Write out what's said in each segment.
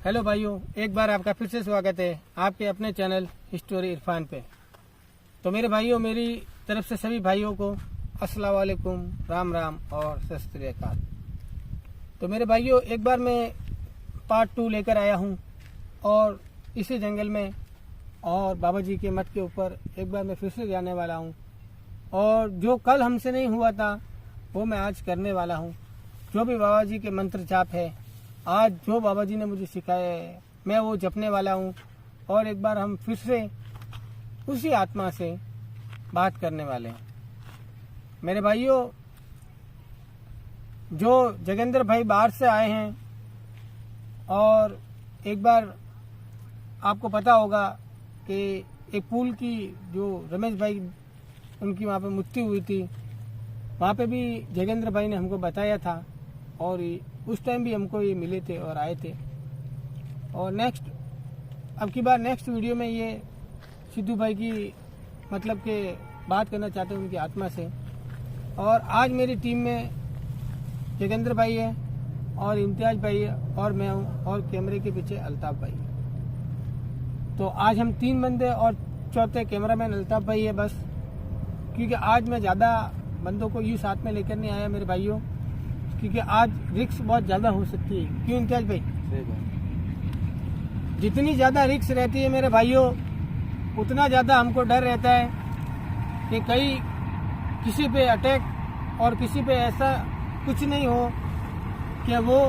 Hello भाइयों, एक बार आपका फिर से स्वागत है आपके अपने चैनल हिस्टोरी इरफान पे। तो मेरे भाइयों, मेरी तरफ से सभी भाइयों को अस्सलाम वालेकुम, राम राम और सत श्री अकाल। तो मेरे भाइयों, एक बार मैं पार्ट 2 लेकर आया हूँ और इसी जंगल में और बाबा जी के मठ के ऊपर एक बार मैं फिर से जाने वाला हूँ। और जो कल हमसे नहीं हुआ था वो मैं आज करने वाला हूँ। जो भी बाबा जी के मंत्र जाप है, आज जो बाबा जी ने मुझे सिखाया है मैं वो जपने वाला हूँ। और एक बार हम फिर से उसी आत्मा से बात करने वाले हैं। मेरे भाइयों, जो जगेंद्र भाई बाहर से आए हैं और एक बार आपको पता होगा कि एक पुल की जो रमेश भाई उनकी वहाँ पे मृत्यु हुई थी, वहाँ पे भी जगेंद्र भाई ने हमको बताया था और उस टाइम भी हमको ये मिले थे और आए थे। और अब की बार नेक्स्ट वीडियो में ये सिद्धू भाई की मतलब के बात करना चाहते हैं उनकी आत्मा से। और आज मेरी टीम में जगेंद्र भाई है और इम्तियाज भाई है और मैं हूँ और कैमरे के पीछे अल्ताफ भाई है। तो आज हम 3 बंदे और चौथे कैमरामैन अल्ताफ भाई है बस, क्योंकि आज मैं ज़्यादा बंदों को यूँ साथ में लेकर नहीं आया मेरे भाइयों, क्योंकि आज रिस्क बहुत ज़्यादा हो सकती है। क्यों इम्तियाज भाई? जितनी ज़्यादा रिस्क रहती है मेरे भाइयों, उतना ज़्यादा हमको डर रहता है कि कहीं किसी पे अटैक और किसी पे ऐसा कुछ नहीं हो कि वो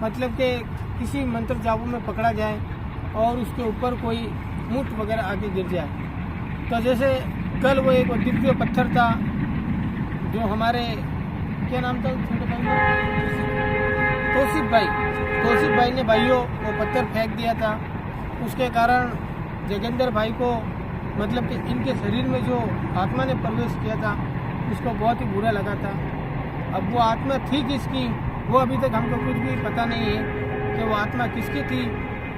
मतलब कि किसी मंत्र जाबू में पकड़ा जाए और उसके ऊपर कोई मूठ वगैरह आगे गिर जाए। तो जैसे कल वो एक दिव्य पत्थर था जो हमारे क्या नाम था छोटे भाई, तौसीफ भाई ने भाइयों वो पत्थर फेंक दिया था। उसके कारण जगेंद्र भाई को मतलब कि इनके शरीर में जो आत्मा ने प्रवेश किया था उसको बहुत ही बुरा लगा था। अब वो आत्मा थी किसकी वो अभी तक हमको कुछ भी पता नहीं है कि वो आत्मा किसकी थी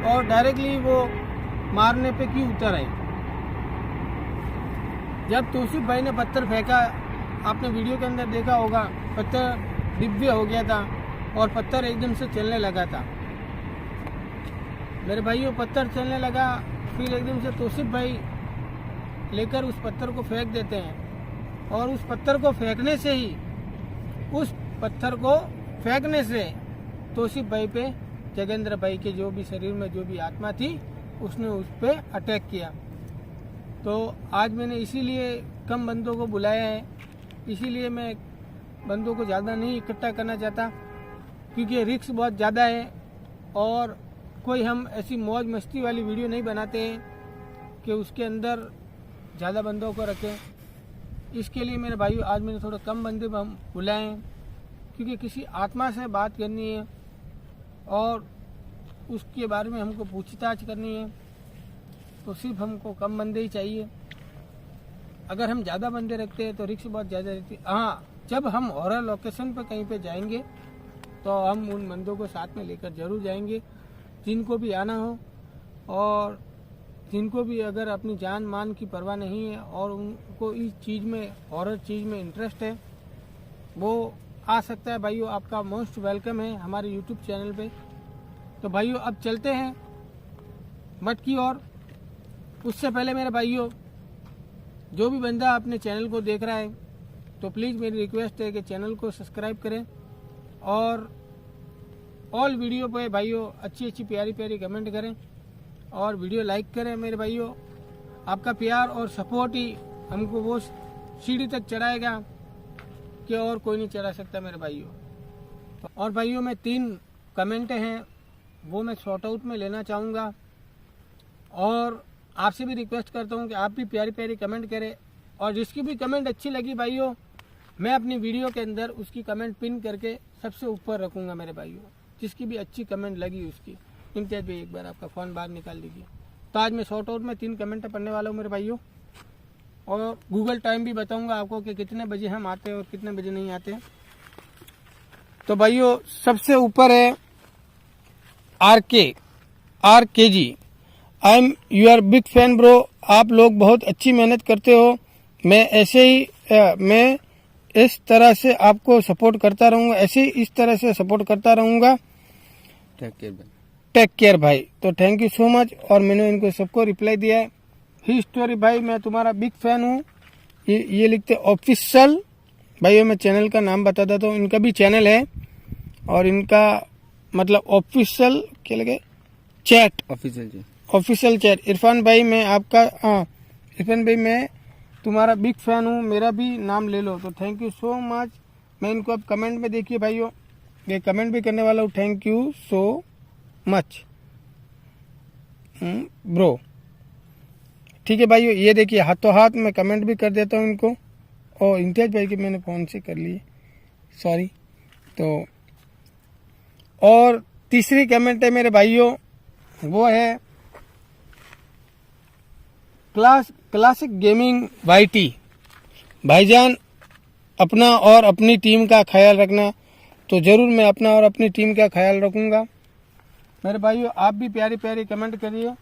और डायरेक्टली वो मारने पे क्यों उतर आई। जब तौसीफ भाई ने पत्थर फेंका, आपने वीडियो के अंदर देखा होगा, पत्थर दिव्य हो गया था और पत्थर एकदम से चलने लगा था। मेरे भाइयों, पत्थर चलने लगा, फिर एकदम से तौसीफ भाई लेकर उस पत्थर को फेंक देते हैं और उस पत्थर को फेंकने से तौसीफ भाई पे जगेंद्र भाई के जो भी शरीर में जो भी आत्मा थी उसने उस पर अटैक किया। तो आज मैंने इसीलिए कम बंदों को बुलाया है, इसीलिए मैं बंदों को ज़्यादा नहीं इकट्ठा करना चाहता क्योंकि रिस्क बहुत ज़्यादा है और कोई हम ऐसी मौज मस्ती वाली वीडियो नहीं बनाते हैं कि उसके अंदर ज़्यादा बंदों को रखें। इसके लिए मेरे भाइयों आज मैंने थोड़े कम बंदे हम बुलाए हैं क्योंकि किसी आत्मा से बात करनी है और उसके बारे में हमको पूछताछ करनी है, तो सिर्फ हमको कम बंदे ही चाहिए। अगर हम ज़्यादा बंदे रखते हैं तो रिस्क बहुत ज़्यादा रहती है। हाँ, जब हम हॉरर लोकेशन पर कहीं पे जाएंगे तो हम उन बंदों को साथ में लेकर जरूर जाएंगे जिनको भी आना हो और जिनको भी अगर अपनी जान मान की परवाह नहीं है और उनको इस चीज़ में हॉरर चीज़ में इंटरेस्ट है वो आ सकता है। भाइयों, आपका मोस्ट वेलकम है हमारे यूट्यूब चैनल पे। तो भाइयों अब चलते हैं मठ की ओर। उससे पहले मेरे भाइयों, जो भी बंदा अपने चैनल को देख रहा है तो प्लीज़ मेरी रिक्वेस्ट है कि चैनल को सब्सक्राइब करें और ऑल वीडियो पे भाइयों अच्छी प्यारी कमेंट करें और वीडियो लाइक करें। मेरे भाइयों, आपका प्यार और सपोर्ट ही हमको वो सीढ़ी तक चढ़ाएगा कि और कोई नहीं चढ़ा सकता मेरे भाइयों। और भाइयों, मैं 3 कमेंट हैं वो मैं शॉर्ट आउट में लेना चाहूँगा और आपसे भी रिक्वेस्ट करता हूँ कि आप भी प्यारी कमेंट करें और जिसकी भी कमेंट अच्छी लगी भाइयों, मैं अपनी वीडियो के अंदर उसकी कमेंट पिन करके सबसे ऊपर रखूँगा मेरे भाइयों, जिसकी भी अच्छी कमेंट लगी उसकी। इम्तियाज भाई एक बार आपका फ़ोन बाहर निकाल दीजिए। तो आज मैं शॉर्ट आउट में 3 कमेंट पढ़ने वाला हूँ मेरे भाइयों और गूगल टाइम भी बताऊँगा आपको कि कितने बजे हम आते हैं और कितने बजे नहीं आते। तो भाइयों सबसे ऊपर है R K ji, I am your big fan bro. आप लोग बहुत अच्छी मेहनत करते हो, मैं इस तरह से आपको सपोर्ट करता रहूँगा, इस तरह से सपोर्ट करता रहूँगा। टेक केयर भाई। तो थैंक यू सो मच। और मैंने इनको सबको रिप्लाई दिया है। ही स्टोरी भाई मैं तुम्हारा बिग फैन हूँ। ये लिखते ऑफिशियल भाइयों। मैं चैनल का नाम बता देता हूँ। इनका भी चैनल है और इनका मतलब ऑफिशियल क्या लगे चैट, ऑफिशियल चैट। इरफान भाई मैं आपका इरफान भाई मैं तुम्हारा बिग फैन हूँ, मेरा भी नाम ले लो। तो थैंक यू सो मच। मैं इनको अब कमेंट में देखिए भाइयों, ये कमेंट भी करने वाला हूँ। Thank you so much bro. ठीक है भाइयों, ये देखिए हाथों हाथ मैं कमेंट भी कर देता हूँ इनको। और इम्तियाज भाई की मैंने फ़ोन से कर ली, सॉरी। तो और तीसरी कमेंट है मेरे भाइयों, वो है क्लासिक गेमिंग वाईटी। भाईजान अपना और अपनी टीम का ख्याल रखना। तो ज़रूर मैं अपना और अपनी टीम का ख्याल रखूँगा। मेरे भाइयों आप भी प्यारी प्यारी कमेंट करिए,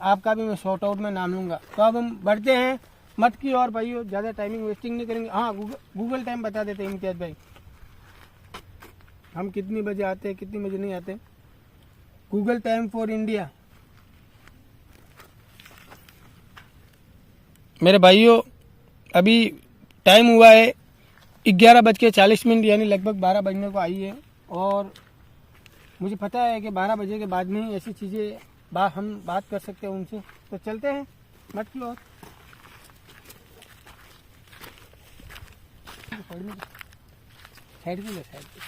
आपका भी मैं शॉर्ट आउट में नाम लूँगा। तो अब हम बढ़ते हैं मत की और भाइयों, ज़्यादा टाइमिंग वेस्टिंग नहीं करेंगे। हाँ गूगल टाइम बता देते हैं इम्तियाज भाई, हम कितनी बजे आते हैं कितनी बजे नहीं आते। गूगल टाइम फॉर इंडिया मेरे भाइयों, अभी टाइम हुआ है 11:40 यानी लगभग 12 बजने को आई है। और मुझे पता है कि 12 बजे के बाद में ही ऐसी चीज़ें हम बात कर सकते हैं उनसे। तो चलते हैं मत की और साइड की साइड की।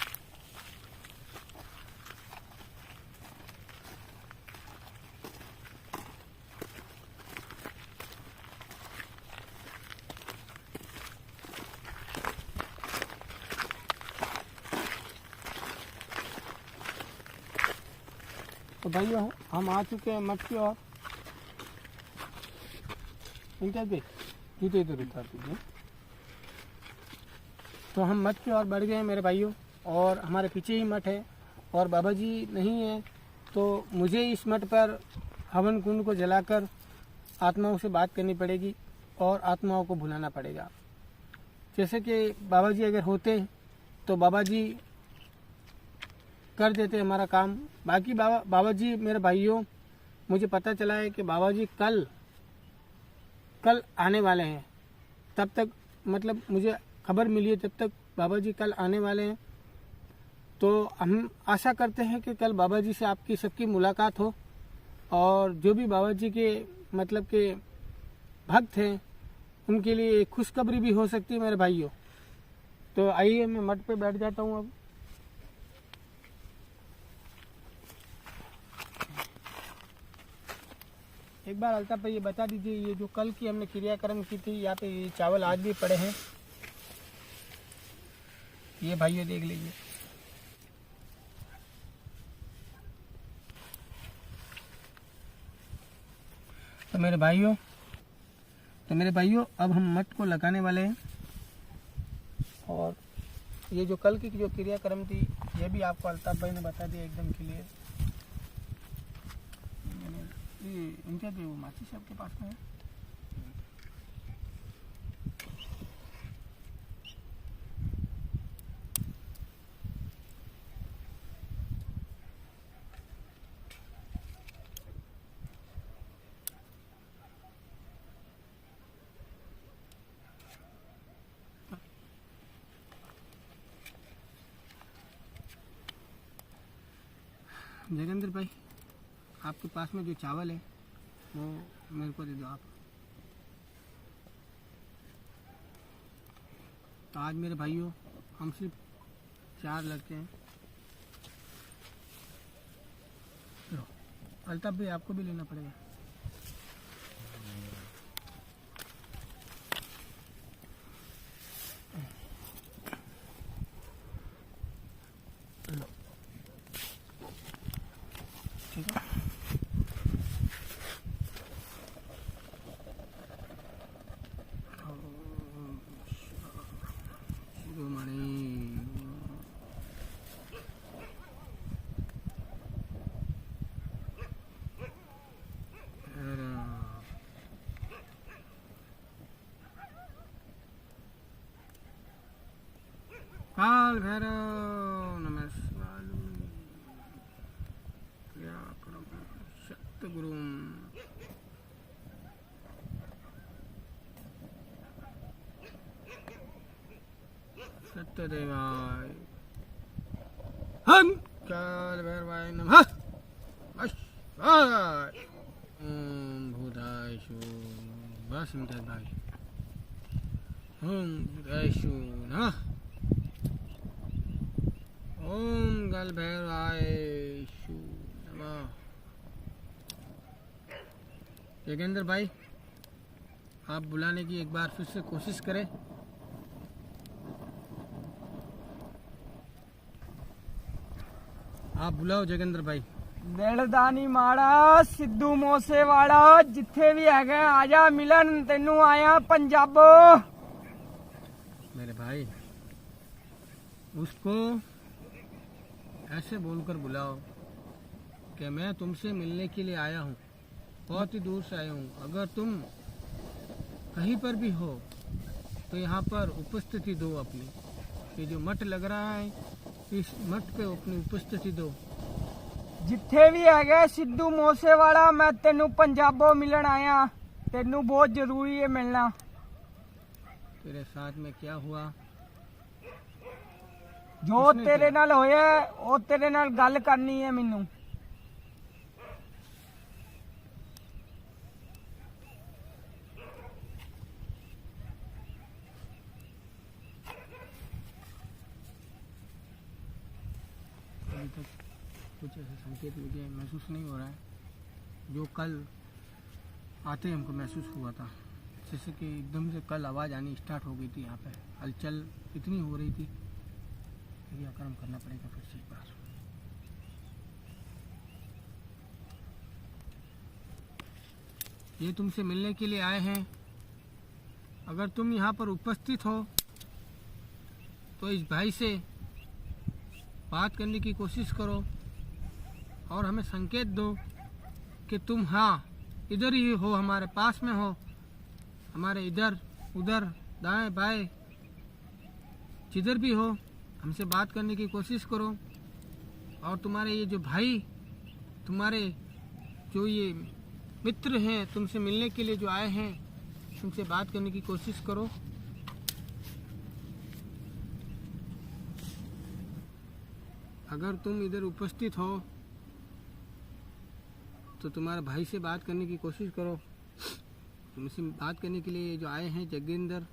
तो भाइयों हम आ चुके हैं मठ की ओर। इनका भी जूते इधर उतार दीजिए। तो हम मठ की ओर बढ़ गए हैं मेरे भाइयों, और हमारे पीछे ही मठ है और बाबा जी नहीं है। तो मुझे इस मठ पर हवन कुंड को जलाकर आत्माओं से बात करनी पड़ेगी और आत्माओं को भुलाना पड़ेगा। जैसे कि बाबा जी अगर होते तो बाबा जी कर देते हमारा काम। बाकी बाबा जी मेरे भाइयों, मुझे पता चला है कि बाबा जी कल आने वाले हैं। तब तक मतलब मुझे खबर मिली है, तब तक बाबा जी कल आने वाले हैं। तो हम आशा करते हैं कि कल बाबा जी से आपकी सबकी मुलाकात हो, और जो भी बाबा जी के मतलब के भक्त हैं उनके लिए एक खुशखबरी भी हो सकती है मेरे भाइयों। तो आइए मैं मठ पे बैठ जाता हूँ अब। एक बार अल्ताफ भाई ये बता दीजिए, ये जो कल की हमने क्रियाक्रम की थी, यहाँ पे ये चावल आज भी पड़े हैं, ये भाइयों देख लीजिए। तो मेरे भाइयों अब हम मठ को लगाने वाले हैं। और ये जो कल की जो क्रियाक्रम थी ये भी आपको अल्ताफ भाई ने बता दिया एकदम क्लियर। इनके भी वो माची साहब के पास में है। जगेंद्र भाई आपके पास में जो चावल है वो मेरे को दे दो आप। तो आज मेरे भाइयों हम सिर्फ 4 लड़के हैं। लो अल्ताफ भाई आपको भी लेना पड़ेगा। लो ठीक है। काल भैरव नमस्कार। क्या सतगुरुम सत्यदेवाय हम काल भैरवाय नमः अश्वाय ओम भूताय शो बस मिटाई भाई ओम भूताय शो नमः ओम काल भैरवाय शो नमः। योगेंद्र भाई आप बुलाने की एक बार फिर से कोशिश करें। आप बुलाओ जोगिंदर भाई। दिलदानी माड़ा सिद्धू मूसेवाला जिथे भी है आजा मिलन तेनू आया पंजाबो। मेरे भाई उसको ऐसे बोलकर बुलाओ कि मैं तुमसे मिलने के लिए आया हूँ, बहुत ही दूर से आया हूँ। अगर तुम कहीं पर भी हो तो यहाँ पर उपस्थिति दो अपनी। ये जो मठ लग रहा है इस मठ पे अपनी उपस्थिति दो। जिथे भी है सिद्धू मूसेवाला मैं तेनू पंजाबो मिलन आया, तेनू बहुत जरूरी है मिलना। तेरे साथ में क्या हुआ? जो तेरे नाल होया वो तेरे नाल गल करनी है मैनू। अभी तक कुछ ऐसा संकेत मुझे महसूस नहीं हो रहा है जो कल आते हमको महसूस हुआ था। जैसे कि एकदम से कल आवाज़ आनी स्टार्ट हो गई थी, यहाँ पे हलचल इतनी हो रही थी। क्रियाक्रम करना पड़ेगा फिर से एक बार। ये तुमसे मिलने के लिए आए हैं। अगर तुम यहाँ पर उपस्थित हो तो इस भाई से बात करने की कोशिश करो और हमें संकेत दो कि तुम हाँ इधर ही हो, हमारे पास में हो, हमारे इधर उधर दाएं बाएं जिधर भी हो हमसे बात करने की कोशिश करो। और तुम्हारे ये जो भाई, तुम्हारे जो ये मित्र हैं तुमसे मिलने के लिए जो आए हैं उनसे बात करने की कोशिश करो। अगर तुम इधर उपस्थित हो तो तुम्हारे भाई से बात करने की कोशिश करो। तुमसे बात करने के लिए जो आए हैं जोगिंदर,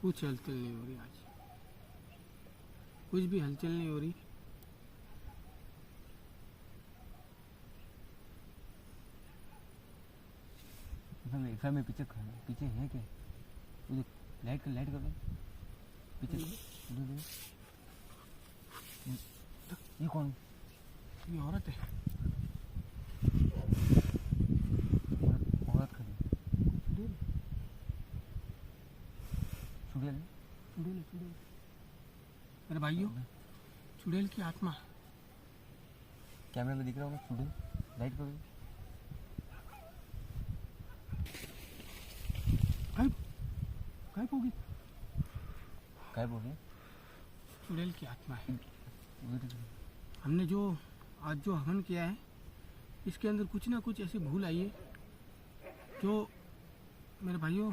कुछ हलचल नहीं हो रही आज, कुछ भी हलचल नहीं हो रही। में पीछे पीछे है क्या? लाइट कर दो पीछे। ये कौन? ये औरत है। औरत खड़ी चुड़ैल। मेरे भाइयों चुड़ैल की आत्मा कैमरे में दिख रहा होगा चुड़ैल। लाइट कर दो। गायब होगी। गायब हो गया। चुड़ैल की आत्मा है। हमने जो आज जो हवन किया है इसके अंदर कुछ ना कुछ ऐसी भूल आई है जो मेरे भाइयों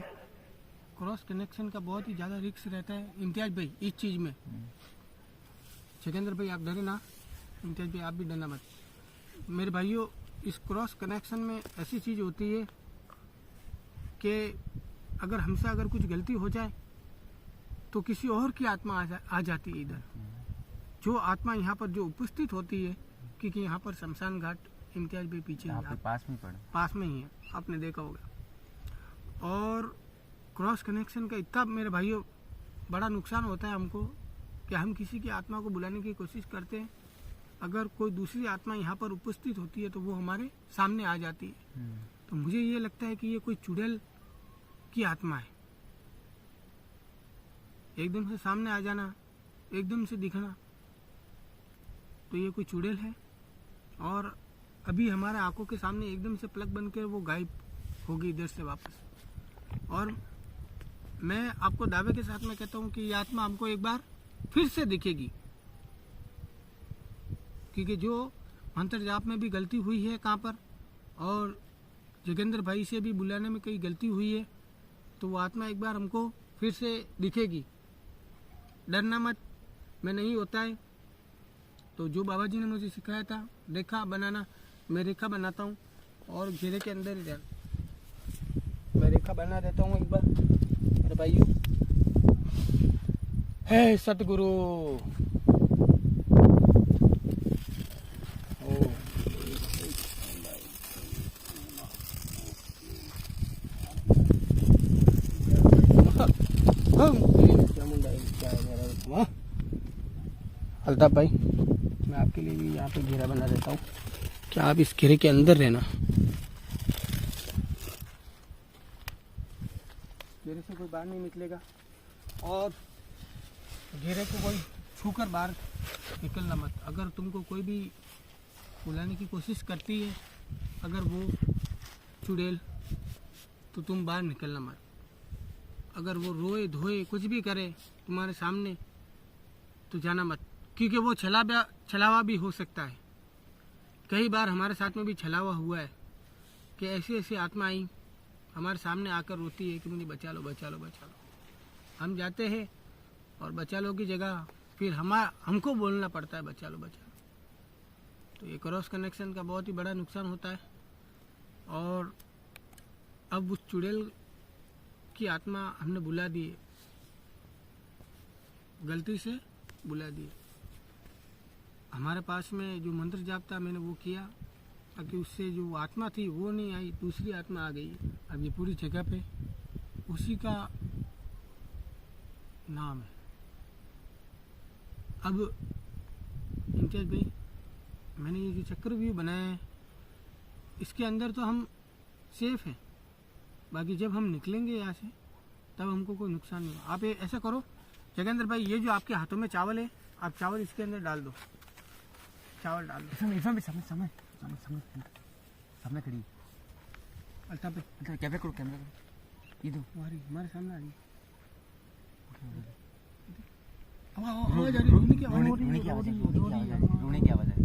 क्रॉस कनेक्शन का बहुत ही ज़्यादा रिस्क रहता है। इम्तियाज भाई इस चीज़ में, जोगिंदर भाई आप डरे ना, इम्तियाज भाई आप भी डरना मत। मेरे भाइयों इस क्रॉस कनेक्शन में ऐसी चीज़ होती है कि अगर हमसे अगर कुछ गलती हो जाए तो किसी और की आत्मा आ जाती है इधर। जो आत्मा यहाँ पर जो उपस्थित होती है, क्योंकि यहाँ पर शमशान घाट इम्तियाज भाई पीछे पास में पड़ा, पास में ही है, आपने देखा होगा। और क्रॉस कनेक्शन का इतना मेरे भाइयों बड़ा नुकसान होता है हमको कि हम किसी की आत्मा को बुलाने की कोशिश करते हैं, अगर कोई दूसरी आत्मा यहाँ पर उपस्थित होती है तो वो हमारे सामने आ जाती है। तो मुझे ये लगता है कि ये कोई चुड़ैल की आत्मा है। एकदम से सामने आ जाना, एकदम से दिखना, तो ये कोई चुड़ैल है। और अभी हमारे आंखों के सामने एकदम से प्लग बनकर वो गायब होगी इधर से वापस। और मैं आपको दावे के साथ में कहता हूँ कि ये आत्मा हमको एक बार फिर से दिखेगी, क्योंकि जो मंत्र जाप में भी गलती हुई है कहाँ पर, और जोगेंद्र भाई से भी बुलाने में कहीं गलती हुई है, तो वो आत्मा एक बार हमको फिर से दिखेगी। डरना मत, मैं नहीं होता है। तो जो बाबा जी ने मुझे सिखाया था रेखा बनाना, मैं रेखा बनाता हूँ और घेरे के अंदर ही रहना। मैं रेखा बना देता हूँ एक बार मेरे भाइयों। हे सतगुरु, अल्ताफ भाई, मैं आपके लिए भी यहाँ पे घेरा बना देता हूँ कि आप इस घेरे के अंदर रहना। घेरे से कोई बाहर नहीं निकलेगा और घेरे को कोई छूकर बाहर निकलना मत। अगर तुमको कोई भी बुलाने की कोशिश करती है, अगर वो चुड़ैल, तो तुम बाहर निकलना मत। अगर वो रोए धोए कुछ भी करे तुम्हारे सामने, तो जाना मत, क्योंकि वो छलावा भी हो सकता है। कई बार हमारे साथ में भी छलावा हुआ है कि ऐसी ऐसी आत्मा आई हमारे सामने आकर रोती है कि मुझे बचा लो बचा लो बचा लो। हम जाते हैं और बचा लो की जगह फिर हमको बोलना पड़ता है बचा लो बचा लो। तो ये क्रॉस कनेक्शन का बहुत ही बड़ा नुकसान होता है। और अब उस चुड़ैल की आत्मा हमने बुला दी, गलती से बुला दी। हमारे पास में जो मंत्र जाप था मैंने वो किया, ताकि उससे जो आत्मा थी वो नहीं आई, दूसरी आत्मा आ गई। अब ये पूरी जगह पे उसी का नाम है। अब इम्तियाज भाई, मैंने ये जो चक्रव्यूह बनाया है इसके अंदर तो हम सेफ हैं, बाकी जब हम निकलेंगे यहाँ से तब हमको कोई नुकसान नहीं हो। आप ऐसा करो जोगेंद्र भाई, ये जो आपके हाथों में चावल है, आप चावल इसके अंदर डाल दो, चावल डाल दो। सामने खड़ी अल्ताफ भाई, कैमरा करो, कैमरा करो, इधर हमारे सामने आ रही है। आवाज आ रही है, रोने की आवाज, रोने की आवाज है, रोने की आवाज है,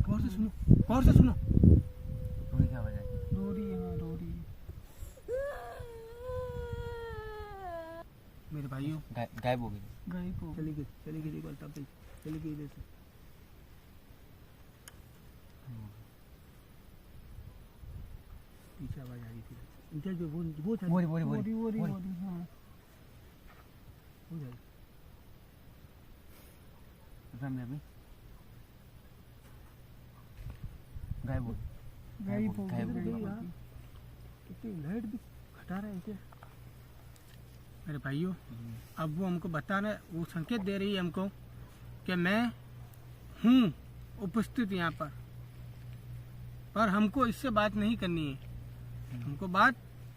गौर से सुनो, गौर से सुनो, रोने की आवाज है। रो रही है, रो रही है। मेरे भाइयों, गायब हो गई। चली गई देखो अल्ताफ भाई, चली गई इधर से। पीछे आवाज आ रही थी, इधर जो वो बोरी हाँ, हो जाएगी। सामने अभी गायब हो गई। कितनी लाइट भी घटा रहे हैं क्या मेरे भाइयों। अब वो हमको बता रहे, वो संकेत दे रही है हमको कि मैं हूँ उपस्थित यहाँ पर हमको इससे बात नहीं करनी है। हमको बात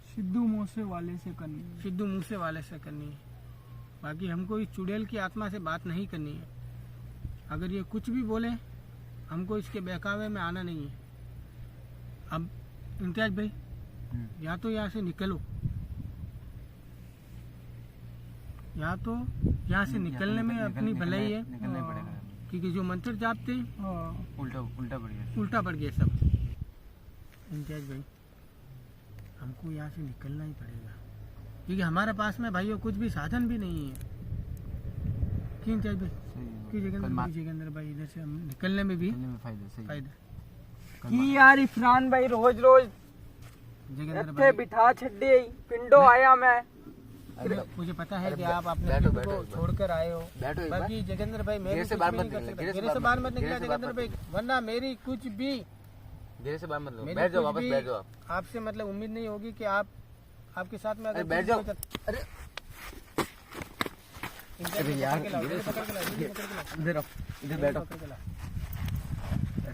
सिद्धू मूसे वाले से करनी है। सिद्धू मूसे वाले से करनी है। बाकी हमको इस चुड़ैल की आत्मा से बात नहीं करनी है। अगर ये कुछ भी बोले हमको इसके बहकावे में आना नहीं है। अब इम्तियाज भाई, या तो यहाँ से निकलो, या तो यहाँ से निकलने में अपनी भलाई है, निकलना पड़ेगा, क्योंकि जो मंत्र जापते उल्टा पड़ गया सब। इम्तियाज भाई, हमको यहाँ से निकलना ही पड़ेगा, क्योंकि हमारे पास में भाइयों कुछ भी साधन भी नहीं है। क्यों इम्तियाज भाई? जोगेंद्र भाई, इधर से हम निकलने में भी फायदा। कि यार इफरान भाई रोज रोज जोगेंद्र इत्थे बिठा छड्डे पिंडो आया मैं। मुझे पता है कि आप अपने पिंड को छोड़कर आए हो। बाकी जोगेंद्र भाई, मैं से बाहर मत निकलो, मेरे से बाहर मत निकला जोगेंद्र भाई, वरना मेरी कुछ भी घेरे से बाहर मत लो, बैठ जाओ, वापस बैठ जाओ। आपसे मतलब उम्मीद नहीं होगी कि आपके साथ में अगर बैठ जाओ। अरे यार, इधर बैठो।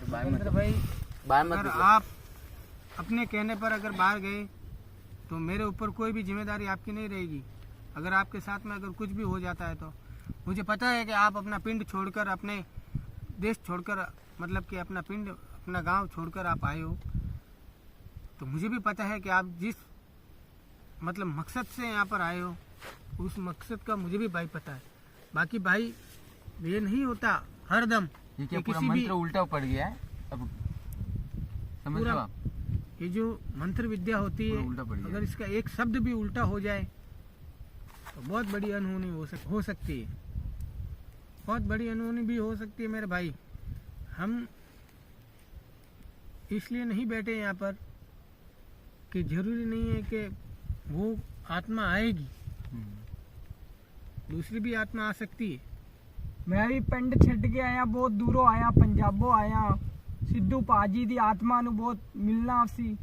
जोगेंद्र भाई, बाहर मत अगर निकलो। आप अपने कहने पर अगर बाहर गए तो मेरे ऊपर कोई भी जिम्मेदारी आपकी नहीं रहेगी। अगर आपके साथ में अगर कुछ भी हो जाता है तो मुझे पता है कि आप अपना पिंड छोड़कर, अपने देश छोड़कर, मतलब कि अपना पिंड, अपना गांव छोड़कर आप आए हो। तो मुझे भी पता है कि आप जिस मतलब मकसद से यहाँ पर आए हो, उस मकसद का मुझे भी भाई पता है। बाकी भाई, ये नहीं होता हरदम ये क्या ये पूरा किसी भी- मंत्र उल्टा पड़ गया है अब, समझ पूरा- लो आप। ये जो मंत्र विद्या होती पूरा उल्टा पड़ है, गया। अगर इसका एक शब्द भी उल्टा हो जाए तो बहुत बड़ी अनहोनी हो सकती है, बहुत बड़ी अनहोनी भी हो सकती है मेरे भाई। हम इसलिए नहीं बैठे यहाँ पर कि जरूरी नहीं है कि वो आत्मा आएगी, दूसरी भी आत्मा आ सकती है। मैं भी पिंड छड्ड के आया, बहुत दूरों आया, पंजाबों आया। सिद्धू पाजी दी आत्मा नु बहुत मिलना सी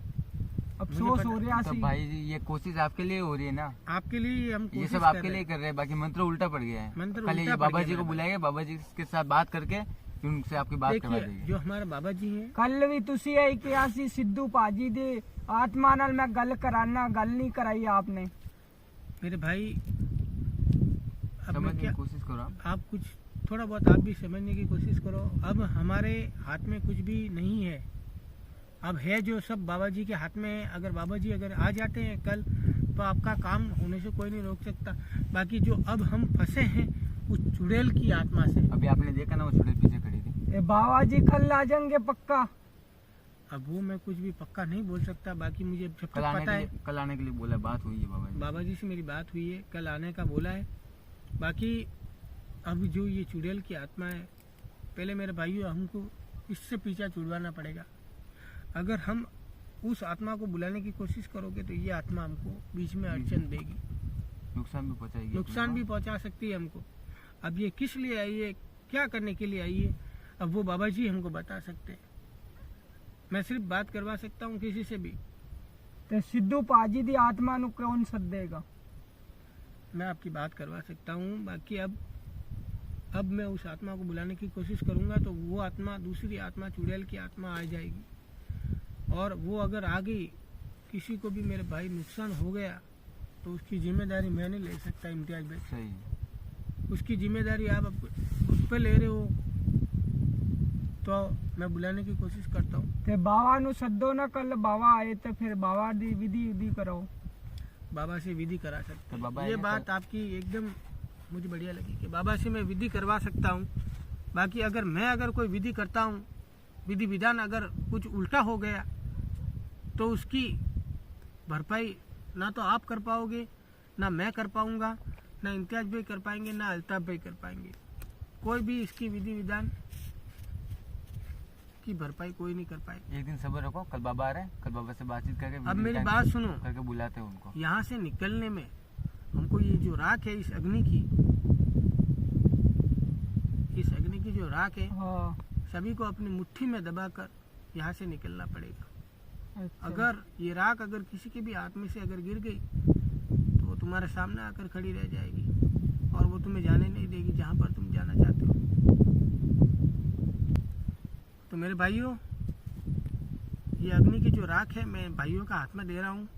अफसोस पता- हो रहा तो सी। भाई जी ये कोशिश आपके लिए हो रही है ना, आपके लिए हम ये कोशिश सब कर आपके रहे लिए हैं। कर रहे हैं, बाकी मंत्र उल्टा पड़ गया है। मंत्र कल उल्टा ये पड़ बाबा गया जी को मेरे बुलाएंगे, बाबा जी के साथ बात करके फिर उनसे आपकी बात करवा देखिए, देंगे। जो हमारे बाबा जी हैं, कल भी तुसी यही किया सी, सिद्धू पाजी दी आत्मा नाल मैं गल कराना, गल नहीं कराई आपने। मेरे भाई अब मैं समझने क्या, की कोशिश करो आप। आप कुछ थोड़ा बहुत आप भी समझने की कोशिश करो। अब हमारे हाथ में कुछ भी नहीं है, अब है जो सब बाबा जी के हाथ में है। अगर बाबा जी अगर आ जाते हैं कल, तो आपका काम होने से कोई नहीं रोक सकता। बाकी जो अब हम फंसे हैं उस चुड़ैल की आत्मा से, अभी आपने देखा ना वो छोटे पीछे खड़ी थी। ए बाबा जी कल आ जाएंगे पक्का। अब वो मैं कुछ भी पक्का नहीं बोल सकता। बाकी मुझे जब तक कल आने पता के है, लिए, कल आने के लिए बोला, बात हुई है बाबा जी। बाबा जी से मेरी बात हुई है, कल आने का बोला है। बाकी अब जो ये चुड़ैल की आत्मा है, पहले मेरे भाइयों हमको इससे पीछा छुड़वाना पड़ेगा। अगर हम उस आत्मा को बुलाने की कोशिश करोगे तो ये आत्मा हमको बीच में अड़चन देगी, नुकसान भी पहुंचाएगी, नुकसान भी पहुंचा सकती है हमको। अब ये किस लिए आई है, क्या करने के लिए आई है, अब वो बाबा जी हमको बता सकते हैं। मैं सिर्फ बात करवा सकता हूँ किसी से भी। ते सिद्धू पाजी दी आत्मा नु कौन सदेगा? मैं आपकी बात करवा सकता हूँ। बाकी अब मैं उस आत्मा को बुलाने की कोशिश करूंगा तो वो आत्मा, दूसरी आत्मा, चुड़ैल की आत्मा आ जाएगी। और वो अगर आ गई, किसी को भी मेरे भाई नुकसान हो गया तो उसकी जिम्मेदारी मैं नहीं ले सकता इम्तियाज भाई। सही है। उसकी जिम्मेदारी आप खुद पे ले रहे हो, तो मैं बुलाने की कोशिश करता हूँ। ते बाबा नु सद्दो ना, कल बाबा आए तो फिर बाबा दी विधि विधि करो। बाबा से विधि करा सकते तो बाबा हैं। ये आए बात आपकी एकदम मुझे बढ़िया लगी कि बाबा से मैं विधि करवा सकता हूँ। बाकी अगर कोई विधि करता हूँ, विधि विधान अगर कुछ उल्टा हो गया तो उसकी भरपाई ना तो आप कर पाओगे, ना मैं कर पाऊंगा, ना इम्तियाज भाई कर पाएंगे, ना अल्ताफ भाई कर पाएंगे। कोई भी इसकी विधि विधान की भरपाई कोई नहीं कर पाएगा। एक दिन सब्र रखो, कल बाबा आ रहे हैं, कल बाबा से बातचीत करके अब मेरी विधि बात सुनो, करके बुलाते हैं उनको। यहाँ से निकलने में हमको ये जो राख है, इस अग्नि की जो राख है, हाँ सभी को अपनी मुट्ठी में दबाकर यहाँ से निकलना पड़ेगा। अच्छा। अगर ये राख अगर किसी के भी हाथ में से अगर गिर गई तो वो तुम्हारे सामने आकर खड़ी रह जाएगी और वो तुम्हें जाने नहीं देगी जहाँ पर तुम जाना चाहते हो। तो मेरे भाइयों, ये अग्नि की जो राख है मैं भाइयों का हाथ में दे रहा हूँ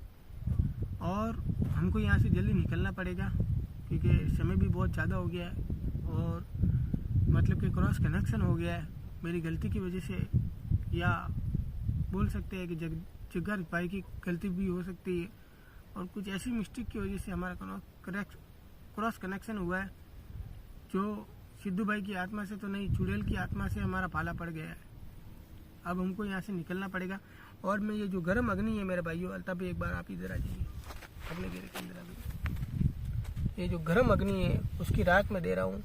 और हमको यहाँ से जल्दी निकलना पड़ेगा क्योंकि समय भी बहुत ज़्यादा हो गया है और मतलब कि क्रॉस कनेक्शन हो गया है मेरी गलती की वजह से, या बोल सकते हैं कि जग्गर भाई की गलती भी हो सकती है और कुछ ऐसी मिस्टेक की वजह से हमारा क्रॉस कनेक्शन हुआ है जो सिद्धू भाई की आत्मा से तो नहीं, चुड़ैल की आत्मा से हमारा पाला पड़ गया है। अब हमको यहाँ से निकलना पड़ेगा। और मैं ये जो गर्म अग्नि है मेरे भाइयों, अल्ताफ भाई एक बार आप इधर आ जाइए, अपने घेरे के अंदर आ जाइए। ये जो गर्म अग्नि है उसकी राख में दे रहा हूँ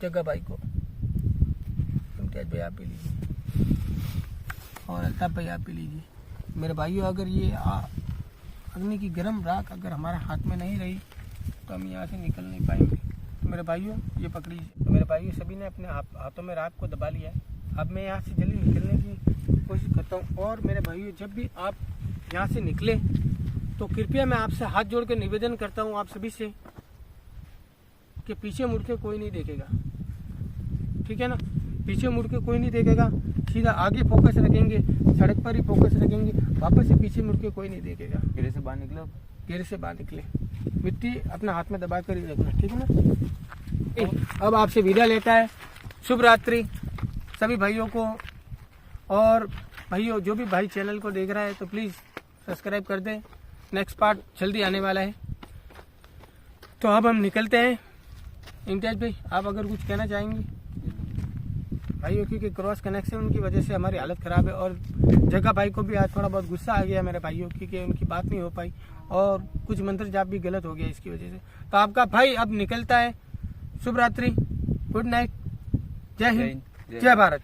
जग्गा भाई को। इम्तियाज भाई आप पी लीजिए और अल्ताफ भाई आप पी लीजिए। मेरे भाइयों, अगर ये अग्नि की गर्म राख अगर हमारे हाथ में नहीं रही तो हम यहाँ से निकल नहीं पाएंगे। तो मेरे भाइयों ये पकड़िए। तो मेरे भाइयों सभी ने अपने हाथों में राख को दबा लिया है। अब मैं यहाँ से जल्दी निकलने की कोशिश करता हूँ। और मेरे भाइयों, जब भी आप यहाँ से निकले तो कृपया मैं आपसे हाथ जोड़ के निवेदन करता हूँ आप सभी से कि पीछे मुड़ के कोई नहीं देखेगा, ठीक है ना। पीछे मुड़ के कोई नहीं देखेगा, सीधा आगे फोकस रखेंगे, सड़क पर ही फोकस रखेंगे, वापस से पीछे मुड़ के कोई नहीं देखेगा। घेरे से बाहर निकलो, घेरे से बाहर निकले, मिट्टी अपने हाथ में दबा कर ही रखना, ठीक है ना। अब आपसे विदा लेता है। शुभ रात्रि सभी भाइयों को। और भाइयों, जो भी भाई चैनल को देख रहा है तो प्लीज़ सब्सक्राइब कर दें, नेक्स्ट पार्ट जल्दी आने वाला है। तो अब हम निकलते हैं। इम्तियाज भाई, आप अगर कुछ कहना चाहेंगे? भाइयों की क्रॉस कनेक्शन की वजह से हमारी हालत खराब है। और जग्गा भाई को भी आज थोड़ा बहुत गुस्सा आ गया मेरे भाइयों की कि उनकी बात नहीं हो पाई और कुछ मंत्र जाप भी गलत हो गया इसकी वजह से। तो आपका भाई अब निकलता है। शुभ रात्रि, गुड नाइट, जय हिंद, जय भारत।